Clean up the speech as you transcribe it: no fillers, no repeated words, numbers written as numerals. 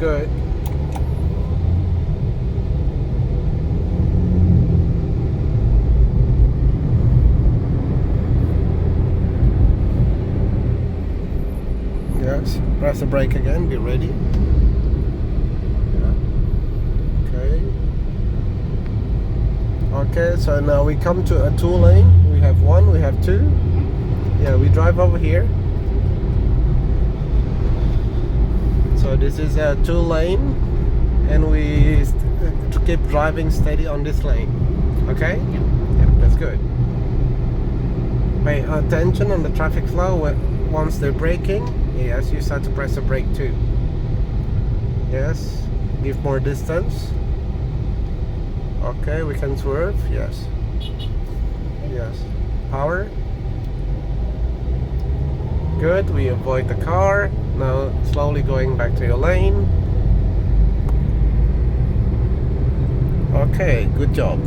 good. Yes, press the brake again, be ready. Okay, so now we come to a 2-lane. We have 1, we have 2. Yeah, we drive over here. So this is a 2-lane, and we keep driving steady on this lane. Okay? Yeah, that's good. Pay attention on the traffic flow once they're braking. Yes, you start to press the brake too. Yes, give more distance. Okay, we can swerve. Yes. Yes. Power. Good, we avoid the car. Now slowly going back to your lane. Okay, good job.